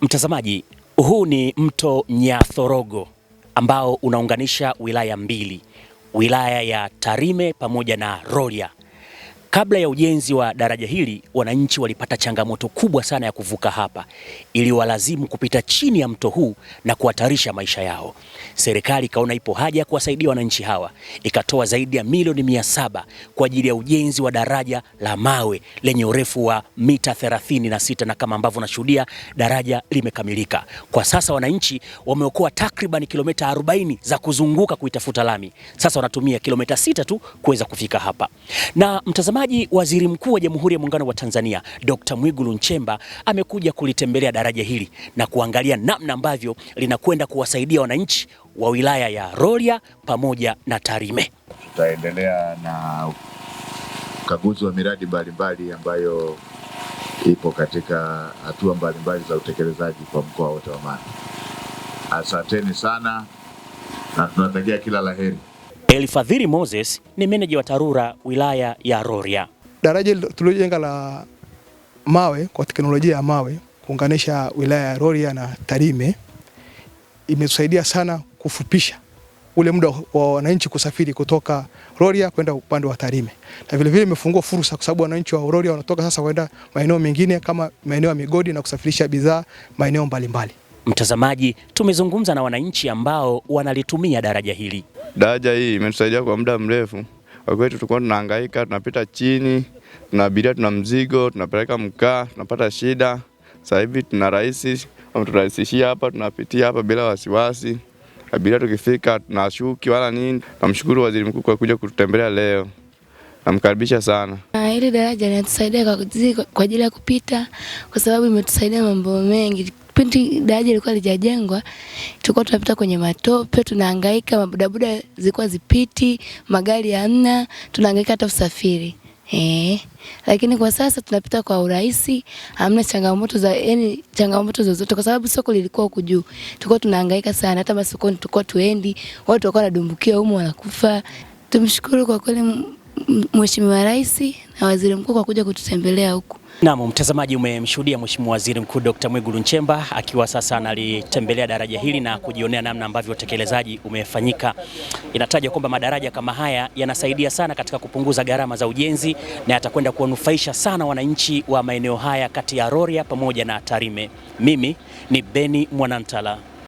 Mtazamaji, huu ni mto Nyathorogo ambao unaunganisha wilaya mbili, wilaya ya Tarime pamoja na Rorya. Kabla ya ujenzi wa daraja hili, wananchi walipata changamoto kubwa sana ya kuvuka hapa, ili walazimu kupita chini ya mto huu na kuhatarisha maisha yao. Serikali ikaona ipo haja ya kuwasaidia wananchi hawa, ikatoa zaidi ya milioni 700 kwa ajili ya ujenzi wa daraja la mawe lenye urefu wa mita 36, na kama ambavyo unashuhudia daraja limekamilika. Kwa sasa wananchi wameokoa takriban kilomita 40 za kuzunguka kuitafuta lami. Sasa wanatumia kilomita 6 tu kuweza kufika hapa. Na mtazamaji, Waziri Mkuu wa Jamhuri ya Muungano wa Tanzania Dr. Mwigulu Nchemba amekuja kulitembelea daraja hili na kuangalia namna ambavyo linakwenda kuwasaidia wananchi wa wilaya ya Rorya pamoja na Tarime. Tutaendelea na ukaguzi wa miradi mbalimbali ambayo ipo katika hatua mbalimbali za utekelezaji kwa mkoa wote wa Mara. Asanteni sana na tunatakia kila laheri. Elfadhili Moses ni meneja wa TARURA wilaya ya Rorya. Daraja tulilojenga la mawe kwa teknolojia ya mawe kuunganisha wilaya ya Rorya na Tarime imetusaidia sana kufupisha ule muda wa wananchi kusafiri kutoka Rorya kwenda upande wa Tarime. Na vile vile imefungua fursa kwa sababu wananchi wa Rorya wanatoka sasa kwenda maeneo mengine kama maeneo ya migodi na kusafirisha bidhaa maeneo mbalimbali. Mtazamaji, tumezungumza na wananchi ambao wanalitumia daraja hili. Daraja hii imetusaidia kwa muda mrefu. Kwa kweli tulikuwa tunahangaika, tunapita chini, tunabiria, tuna mzigo, tunapeleka mkaa, tunapata shida. Sasa hivi tunarahisishia hapa, tunapitia hapa bila wasiwasi. Abiria tukifika tunashuki wala nini. Namshukuru Waziri Mkuu kwa kuja kututembelea leo. Namkaribisha sana. Hili daraja linatusaidia kwa ajili ya kupita, kwa sababu imetusaidia mambo mengi. Pindi daraja lilikuwa lijajengwa, tulikuwa tunapita kwenye matope, tunahangaika, mabodaboda zilikuwa zipiti, magari hamna, tunahangaika hata usafiri. Lakini kwa sasa tunapita kwa urahisi, hamna changamoto zozote, kwa sababu soko lilikuwa huku juu. Tulikuwa tunahangaika sana, hata masokoni tulikuwa tuendi, watu walikuwa wanadumbukia humo wanakufa. Tumshukuru kwa kweli Mheshimiwa Rais na Waziri Mkuu kwa kuja kututembelea huku. Naam, mtazamaji, umemshuhudia Mheshimiwa Waziri Mkuu Dr. Mwigulu Nchemba akiwa sasa analitembelea daraja hili na kujionea namna ambavyo utekelezaji umefanyika. Inataja kwamba madaraja kama haya yanasaidia sana katika kupunguza gharama za ujenzi na yatakwenda kuwanufaisha sana wananchi wa maeneo haya kati ya Rorya pamoja na Tarime. Mimi ni Beni Mwanantala.